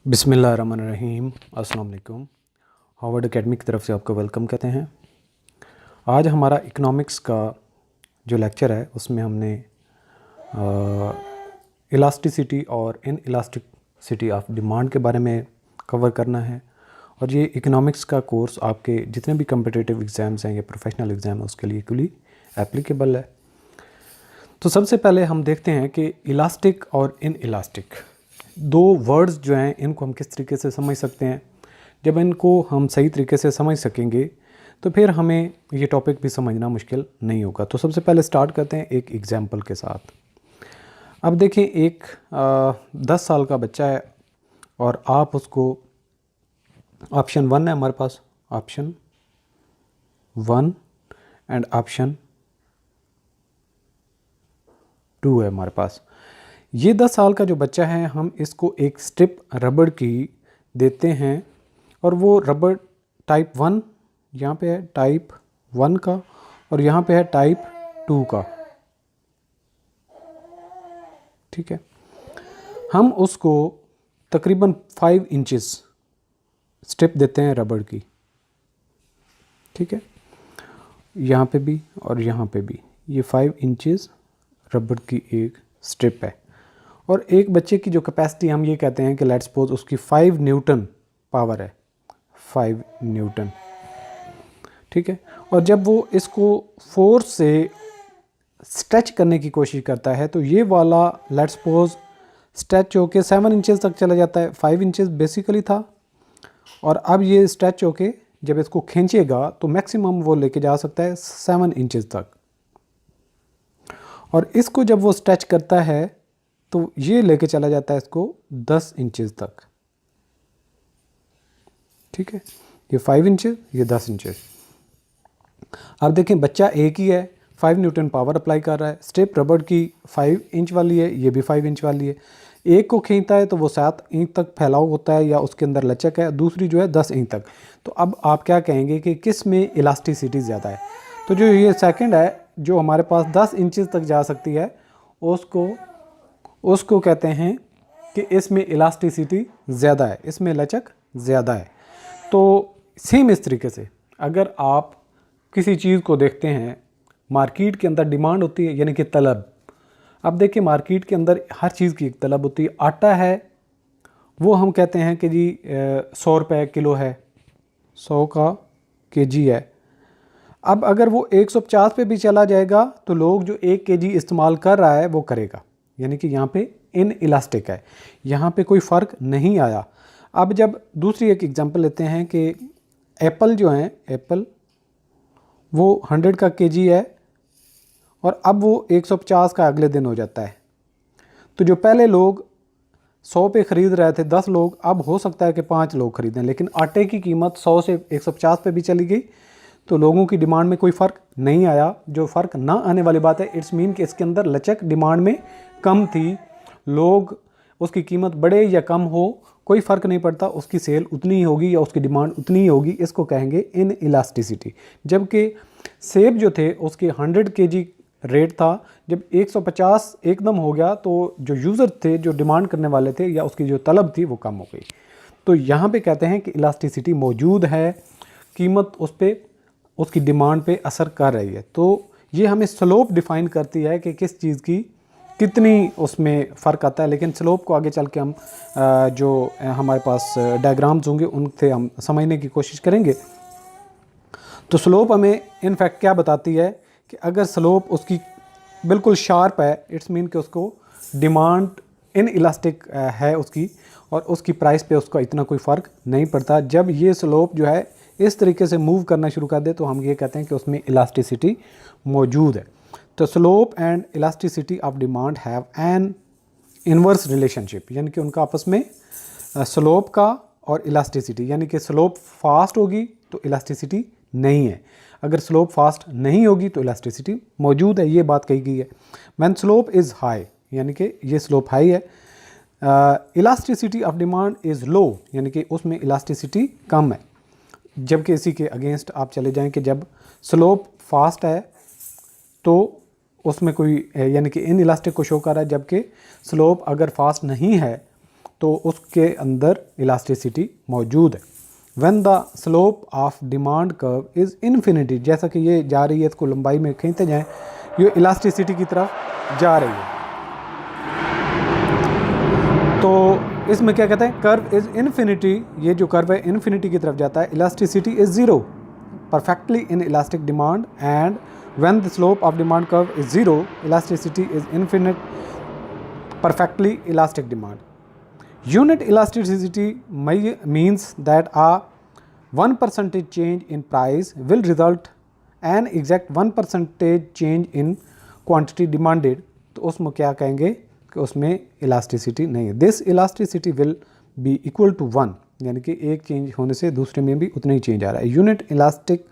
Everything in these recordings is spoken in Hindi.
बिस्मिल्लाहिर्रहमानिर्रहीम। अस्सलाम वालेकुम। हार्वर्ड एकेडमी की तरफ से आपको वेलकम कहते हैं। आज हमारा इकोनॉमिक्स का जो लेक्चर है उसमें हमने इलास्टिसिटी और इन इलास्टिसिटी ऑफ डिमांड के बारे में कवर करना है। और ये इकोनॉमिक्स का कोर्स आपके जितने भी कम्पिटिटिव एग्ज़ाम्स हैं या प्रोफेशनल एग्ज़ाम है उसके लिए इक्वली एप्लीकेबल है। तो सबसे पहले हम देखते हैं कि इलास्टिक और इन इलास्टिक दो वर्ड्स जो हैं इनको हम किस तरीके से समझ सकते हैं। जब इनको हम सही तरीके से समझ सकेंगे तो फिर हमें ये टॉपिक भी समझना मुश्किल नहीं होगा। तो सबसे पहले स्टार्ट करते हैं एक एग्जांपल के साथ। अब देखिए एक 10 साल का बच्चा है और आप उसको ऑप्शन 1 है हमारे पास, ऑप्शन 1 एंड ऑप्शन 2 है हमारे पास। ये 10 साल का जो बच्चा है हम इसको एक स्ट्रिप रबड़ की देते हैं और वो रबड़ टाइप 1 यहाँ पे है, टाइप 1 का, और यहाँ पे है टाइप 2 का। ठीक है, हम उसको तकरीबन 5 इंचेस स्ट्रिप देते हैं रबड़ की। ठीक है, यहाँ पे भी और यहाँ पे भी ये 5 इंचेस रबड़ की एक स्ट्रिप है। और एक बच्चे की जो कैपेसिटी हम ये कहते हैं कि लेट्स सपोज उसकी 5 न्यूटन पावर है, 5 न्यूटन। ठीक है, और जब वो इसको फोर्स से स्ट्रेच करने की कोशिश करता है तो ये वाला लेट्स सपोज स्ट्रेच होके 7 इंचेस तक चला जाता है। 5 इंचेस बेसिकली था और अब ये स्ट्रेच होके जब इसको खींचेगा तो मैक्सिमम वो लेके जा सकता है 7 इंचेस तक। और इसको जब वो स्ट्रेच करता है तो ये लेके चला जाता है इसको 10 इंचेस तक। ठीक है, ये 5 इंचेस, ये 10 इंचेस। अब देखें बच्चा एक ही है, 5 न्यूटन पावर अप्लाई कर रहा है। स्ट्रिप रबड़ की 5 इंच वाली है, ये भी 5 इंच वाली है। एक को खींचता है तो वो 7 इंच तक फैलाव होता है या उसके अंदर लचक है, दूसरी जो है 10 इंच तक। तो अब आप क्या कहेंगे कि किस में इलास्टिसिटी ज़्यादा है? तो जो ये सेकंड है जो हमारे पास 10 इंचेस तक जा सकती है उसको कहते हैं कि इसमें इलास्टिसिटी ज़्यादा है, इसमें लचक ज़्यादा है। तो सेम इस तरीके से अगर आप किसी चीज़ को देखते हैं, मार्केट के अंदर डिमांड होती है यानी कि तलब। अब देखिए मार्केट के अंदर हर चीज़ की एक तलब होती है। आटा है वो हम कहते हैं कि जी 100 रुपये किलो है, 100 का केजी है। अब अगर वो 150 पे भी चला जाएगा तो लोग जो 1 केजी इस्तेमाल कर रहा है वो करेगा, यानी कि यहाँ पे इन इलास्टिक है, यहाँ पे कोई फ़र्क नहीं आया। अब जब दूसरी एक एग्जांपल लेते हैं कि एप्पल जो है, एप्पल वो 100 का केजी है और अब वो 150 का अगले दिन हो जाता है। तो जो पहले लोग 100 पे ख़रीद रहे थे 10 लोग, अब हो सकता है कि 5 लोग ख़रीदें। लेकिन आटे की कीमत 100 से 150 पे भी चली गई तो लोगों की डिमांड में कोई फ़र्क नहीं आया। जो फ़र्क ना आने वाली बात है, इट्स मीन कि इसके अंदर लचक डिमांड में कम थी। लोग उसकी कीमत बढ़े या कम हो कोई फ़र्क नहीं पड़ता, उसकी सेल उतनी ही होगी या उसकी डिमांड उतनी ही होगी। इसको कहेंगे इन इलास्टिसिटी। जबकि सेब जो थे उसके 100 केजी रेट था, जब 150 एकदम हो गया तो जो यूज़र थे, जो डिमांड करने वाले थे या उसकी जो तलब थी वो कम हो गई। तो यहाँ पे कहते हैं कि इलास्टिसिटी मौजूद है, कीमत उस पर उसकी डिमांड पे असर कर रही है। तो ये हमें स्लोप डिफ़ाइन करती है कि किस चीज़ की कितनी उसमें फ़र्क आता है। लेकिन स्लोप को आगे चल के हम जो हमारे पास डायग्राम्स होंगे उनसे हम समझने की कोशिश करेंगे। तो स्लोप हमें इनफैक्ट क्या बताती है कि अगर स्लोप उसकी बिल्कुल शार्प है, इट्स मीन कि उसको डिमांड इन इलास्टिक है उसकी और उसकी प्राइस पे उसका इतना कोई फ़र्क नहीं पड़ता। जब ये स्लोप जो है इस तरीके से मूव करना शुरू कर दे तो हम ये कहते हैं कि उसमें इलास्टिसिटी मौजूद है। तो slope and elasticity of demand have an inverse relationship, यानी कि उनका आपस में स्लोप का और इलास्टिसिटी, यानी कि स्लोप फास्ट होगी तो इलास्टिसिटी नहीं है, अगर स्लोप फास्ट नहीं होगी तो इलास्टिसिटी मौजूद है। ये बात कही गई है। व्हेन स्लोप इज़ हाई, यानी कि ये स्लोप हाई है। Elasticity of demand is low, यानी कि उसमें इलास्टिसिटी कम है। जबकि इसी के अगेंस्ट आप चले जाएं कि जब स्लोप फास्ट है तो उसमें कोई यानी कि इन इलास्टिक को शो कर रहा है, जबकि स्लोप अगर फास्ट नहीं है तो उसके अंदर इलास्टिसिटी मौजूद है। When the slope of demand curve is infinity, जैसा कि ये जा रही है, इसको लंबाई में खींचते जाएं, ये इलास्टिसिटी की तरफ जा रही है। तो इसमें क्या कहते हैं, कर्व इज़ इन्फिनिटी, ये जो कर्व है इन्फिनिटी की तरफ जाता है। Elasticity is zero, perfectly in elastic demand, and when the slope of demand curve is zero, elasticity is infinite, perfectly elastic demand. Unit elasticity means that a 1% change in price will result an exact 1% change in quantity demanded. तो उसमें क्या कहेंगे कि उसमें इलास्टिसिटी नहीं है। This elasticity will be equal to 1, यानी कि एक चेंज होने से दूसरे में भी उतना ही चेंज आ रहा है। Unit elastic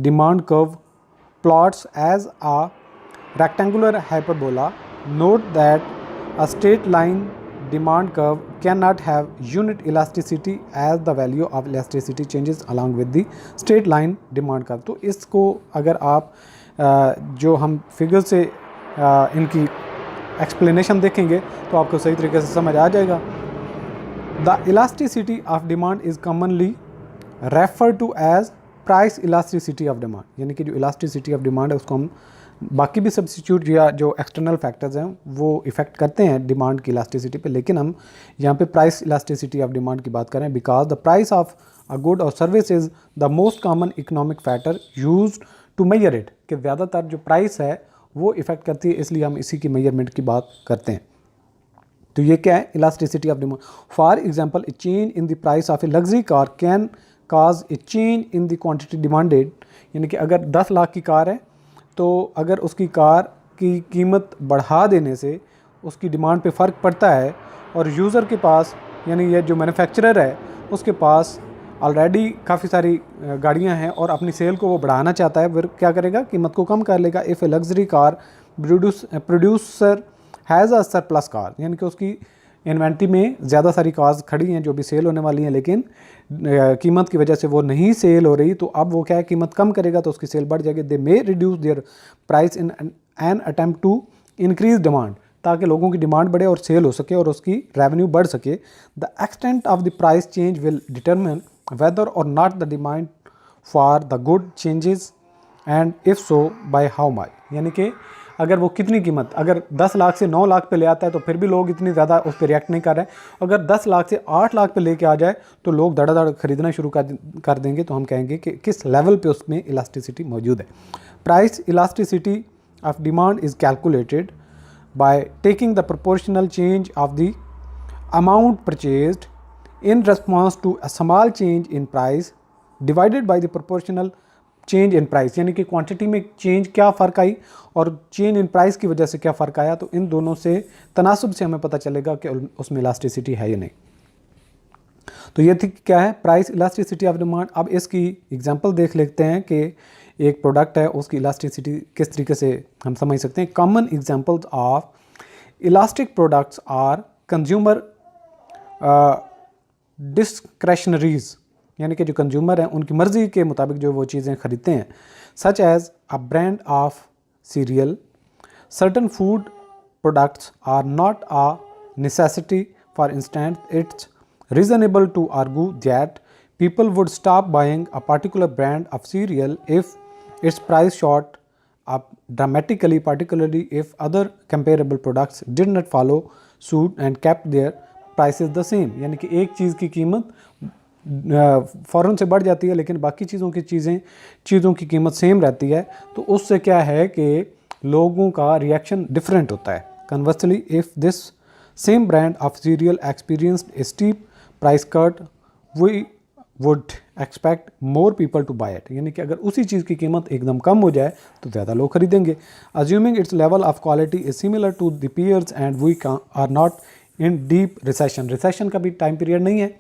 demand curve plots as a rectangular hyperbola. Note that a straight line demand curve can not have unit elasticity as the value of elasticity changes along with the straight line demand curve. तो इसको अगर आप जो हम फिगर से इनकी एक्सप्लेनेशन देखेंगे तो आपको सही तरीके से समझ आ जाएगा। The elasticity of demand is commonly referred to as price elasticity of demand, यानी कि जो elasticity of demand है उसको हम बाकी भी सब्सिट्यूट या जो एक्सटर्नल फैक्टर्स हैं वो इफ़ेक्ट करते हैं डिमांड की इलास्टिसिटी पे, लेकिन हम यहाँ पे प्राइस इलास्टिसिटी ऑफ डिमांड की बात करें। Because the price of a good or service is the most common economic factor used to measure it, कि ज़्यादातर जो प्राइस है वो इफ़ेक्ट करती है, इसलिए हम इसी की मेजरमेंट की बात करते हैं। तो ये क्या है, elasticity of demand. For example, A change in the price of a luxury car can cause A change in the quantity demanded, यानी कि अगर 10 लाख की कार है तो अगर उसकी कार की कीमत बढ़ा देने से उसकी डिमांड पे फ़र्क पड़ता है, और यूज़र के पास यानी ये जो मैन्युफैक्चरर है उसके पास ऑलरेडी काफ़ी सारी गाड़ियां हैं और अपनी सेल को वो बढ़ाना चाहता है, फिर क्या करेगा, कीमत को कम कर लेगा। If a luxury car producer has a surplus car, यानी कि उसकी इन्वेंट्री में ज़्यादा सारी कार्स खड़ी हैं जो भी सेल होने वाली हैं, लेकिन कीमत की वजह से वो नहीं सेल हो रही, तो अब वो क्या है, कीमत कम करेगा तो उसकी सेल बढ़ जाएगी। They may reduce their price in an attempt to increase demand, ताकि लोगों की डिमांड बढ़े और सेल हो सके और उसकी रेवेन्यू बढ़ सके। The extent of the price change will determine whether or not the demand for the good changes, and if so by how much, यानी कि अगर वो कितनी कीमत, अगर 10 लाख से 9 लाख पे ले आता है तो फिर भी लोग इतनी ज़्यादा उस पर रिएक्ट नहीं कर रहे हैं। अगर 10 लाख से 8 लाख पे लेके आ जाए तो लोग धड़ाधड़ खरीदना शुरू कर देंगे। तो हम कहेंगे कि किस लेवल पे उसमें इलास्टिसिटी मौजूद है। Price elasticity of demand is calculated by taking the proportional change of the amount purchased in response to a small change in price divided by the proportional change in price, यानी कि क्वांटिटी में चेंज क्या फ़र्क आई और चेंज इन प्राइस की वजह से क्या फ़र्क आया। तो इन दोनों से तनासुब से हमें पता चलेगा कि उसमें इलास्टिसिटी है या नहीं। तो ये थी क्या है, प्राइस इलास्टिसिटी ऑफ डिमांड। अब इसकी एग्जांपल देख लेते हैं कि एक प्रोडक्ट है उसकी इलास्टिसिटी किस तरीके से हम समझ सकते हैं। Common examples of elastic products are consumer discretionaries, यानी कि जो कंज्यूमर हैं उनकी मर्ज़ी के मुताबिक जो वो चीज़ें ख़रीदते हैं, such as a brand of cereal. Certain food products are not a necessity, for instance it's reasonable to argue that people would stop buying a particular brand of cereal if its price shot up dramatically, particularly if other comparable products did not follow suit and kept their prices the same, यानी कि एक चीज़ की कीमत फ़ौरन से बढ़ जाती है लेकिन बाकी चीज़ों की कीमत सेम रहती है। तो उससे क्या है कि लोगों का रिएक्शन डिफरेंट होता है। Conversely, if this same brand of cereal experienced a steep price cut, we would expect more people to buy it, यानी कि अगर उसी चीज़ की कीमत एकदम कम हो जाए तो ज़्यादा लोग खरीदेंगे। Assuming its level of quality is similar to the peers and we are not in deep recession, recession का भी टाइम पीरियड नहीं है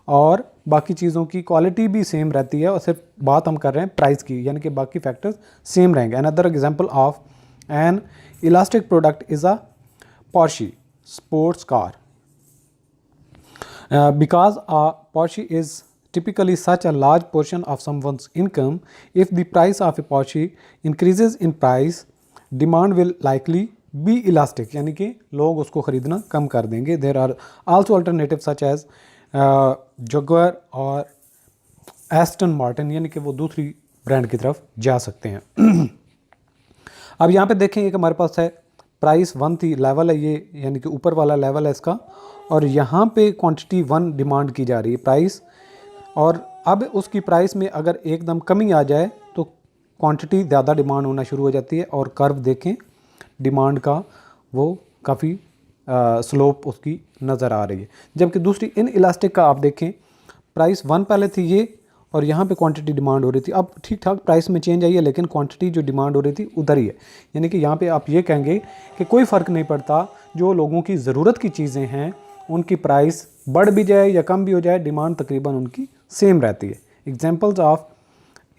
और बाकी चीज़ों की क्वालिटी भी सेम रहती है, और सिर्फ बात हम कर रहे हैं प्राइस की, यानी कि बाकी फैक्टर्स सेम रहेंगे। Another example of N elastic product is a Porsche sports car. Because a Porsche is typically such a large portion of someone's income, if the price of a Porsche increases in price, demand will likely be elastic, यानी कि लोग उसको ख़रीदना कम कर देंगे। There are also alternative such as Jaguar और एस्टन मार्टिन, यानी कि वो दूसरी ब्रांड की तरफ जा सकते हैं। अब यहाँ पे देखेंगे कि हमारे पास है प्राइस 1 थी, लेवल है ये, यानी कि ऊपर वाला लेवल है इसका, और यहाँ पे क्वांटिटी 1 डिमांड की जा रही है प्राइस, और अब उसकी प्राइस में अगर एकदम कमी आ जाए तो क्वांटिटी ज़्यादा डिमांड होना शुरू हो जाती है, और कर्व देखें डिमांड का वो काफ़ी स्लोप उसकी नज़र आ रही है। जबकि दूसरी इन इलास्टिक का आप देखें प्राइस 1 पहले थी ये, और यहाँ पे क्वांटिटी डिमांड हो रही थी। अब ठीक ठाक प्राइस में चेंज आई है, लेकिन क्वांटिटी जो डिमांड हो रही थी उधर ही है। यानी कि यहाँ पे आप ये कहेंगे कि कोई फ़र्क नहीं पड़ता, जो लोगों की ज़रूरत की चीज़ें हैं उनकी प्राइस बढ़ भी जाए या कम भी हो जाए, डिमांड तकरीबन उनकी सेम रहती है। Examples of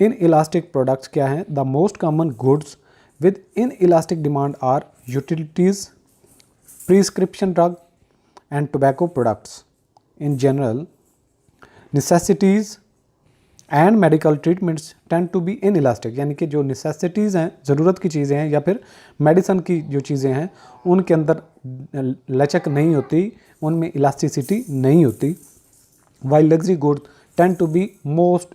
inelastic products क्या हैं? The most common goods with inelastic demand are utilities, prescription drug and tobacco products in general, necessities and medical treatments tend to be inelastic, यानी कि जो नेसेसिटीज़ हैं, ज़रूरत की चीज़ें हैं, या फिर मेडिसन की जो चीज़ें हैं उनके अंदर लचक नहीं होती, उनमें इलास्टिसिटी नहीं होती। While luxury good tend to be most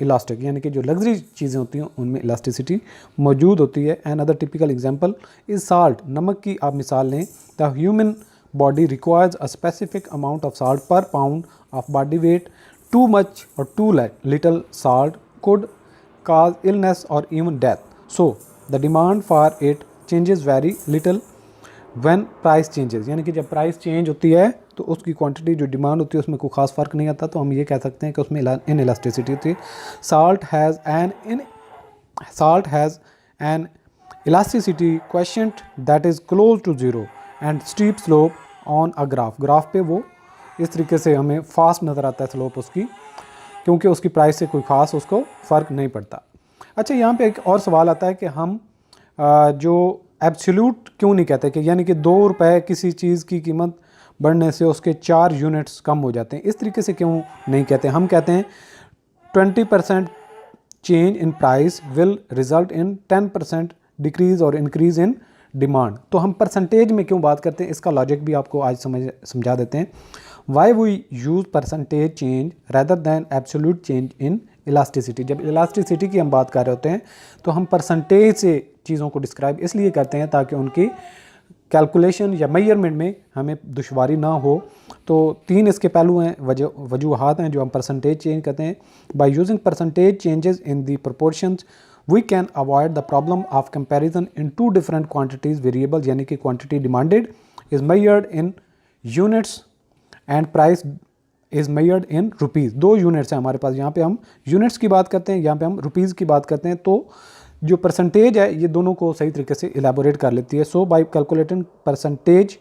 elastic, यानी कि जो लग्जरी चीज़ें होती हैं उनमें इलास्टिसिटी मौजूद होती है। And other typical example is salt, नमक की आप मिसाल लें। The human body requires a specific amount of salt per pound of body weight. Too much or too little salt could cause illness or even death. So the demand for it changes very little when price changes, यानी कि जब प्राइस चेंज होती है तो उसकी क्वांटिटी जो डिमांड होती है उसमें कोई खास फ़र्क नहीं आता, तो हम ये कह सकते हैं कि उसमें इन इलास्टिसिटी होती है। Salt has an elasticity quotient that is close to zero and steep slope on a graph. Graph पे वो इस तरीके से हमें फास्ट नज़र आता है स्लोप उसकी, क्योंकि उसकी प्राइस से कोई ख़ास उसको फ़र्क नहीं पड़ता। अच्छा, यहाँ पे एक और सवाल आता है कि हम जो एब्सोल्यूट क्यों नहीं कहते, कि यानी कि 2 रुपये किसी चीज़ की कीमत बढ़ने से उसके 4 यूनिट्स कम हो जाते हैं, इस तरीके से क्यों नहीं कहते? हम कहते हैं 20% change in price will result in 10% decrease और इंक्रीज़ इन डिमांड। तो हम परसेंटेज में क्यों बात करते हैं, इसका लॉजिक भी आपको आज समझा देते हैं। Why we use percentage change rather than absolute change in elasticity. जब इलास्टिसिटी की हम बात कर रहे होते हैं तो हम परसेंटेज से चीज़ों को डिस्क्राइब इसलिए करते हैं ताकि उनकी कैलकुलेशन या मेजरमेंट में हमें दुश्वारी ना हो। तो 3 इसके पहलू हैं, वजूहात हैं जो हम परसेंटेज चेंज करते हैं। By using percentage changes in the proportions we can avoid the problem of comparison in 2 different quantities variables, यानी कि quantity demanded is measured in units and price is measured in rupees। 2 units हैं हमारे पास, यहाँ पे हम यूनिट्स की बात करते हैं, यहाँ पे हम रुपीज़ की बात करते हैं। तो जो परसेंटेज है ये दोनों को सही तरीके से इलेबोरेट कर लेती है। So by calculating percentage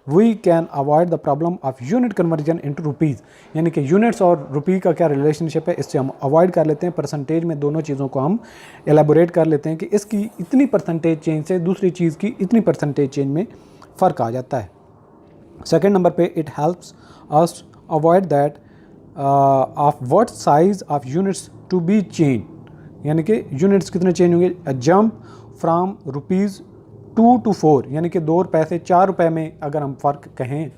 we can avoid the problem of unit conversion into rupees, यानी कि यूनिट्स और रुपी का क्या रिलेशनशिप है, इससे हम अवॉइड कर लेते हैं। परसेंटेज में दोनों चीज़ों को हम एलेबोरेट कर लेते हैं कि इसकी इतनी परसेंटेज चेंज से दूसरी चीज़ की इतनी परसेंटेज चेंज में फ़र्क आ जाता है। सेकेंड नंबर पे it helps us avoid that of what size of units to be change, यानी कि यूनिट्स कितने चेंज होंगे। A jump from rupees 2 to 4, यानी कि 2 रुपये से 4 रुपये में अगर हम फ़र्क कहें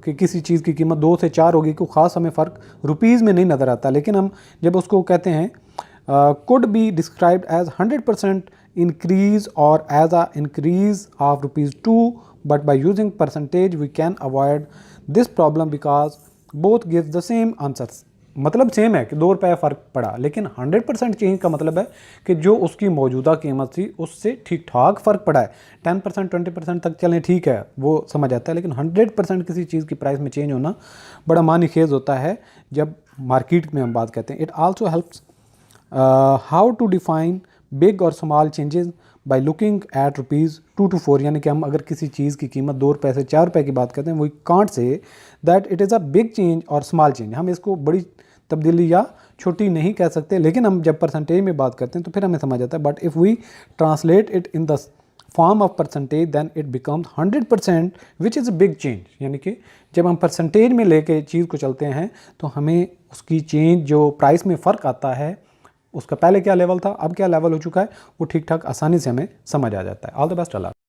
कि किसी चीज़ की कीमत 2 से 4 होगी, कोई ख़ास हमें फ़र्क रुपीज़ में नहीं नज़र आता। लेकिन हम जब उसको कहते हैं could be described as 100% increase or as a increase of ₹2, but by using percentage we can avoid this problem because both gives the same answers। मतलब सेम है कि 2 रुपये फ़र्क पड़ा, लेकिन 100% चेंज का मतलब है कि जो उसकी मौजूदा कीमत थी उससे ठीक ठाक फ़र्क पड़ा है। 10% 20% तक चलें ठीक है, वो समझ आता है, लेकिन 100% किसी चीज़ की प्राइस में चेंज होना बड़ा मानी खेज होता है जब मार्केट में हम बात करते हैं। It also helps how to define big or small changes by looking at ₹2 to 4, यानी कि हम अगर किसी चीज़ की कीमत 2 रुपये से 4 रुपये की बात करते हैं, we can't say that it is a big change और स्मॉल चेंज। हम इसको बड़ी तब्दीली या छोटी नहीं कह सकते, लेकिन हम जब परसेंटेज में बात करते हैं तो फिर हमें समझ आता है। But if we translate it in the form of percentage then it becomes 100% which is a big change, यानी कि जब हम परसेंटेज में लेके चीज़ को चलते हैं तो हमें उसकी चेंज जो प्राइस में फ़र्क आता है उसका पहले क्या लेवल था अब क्या लेवल हो चुका है वो ठीक ठाक आसानी से हमें समझ आ जाता है। All the best.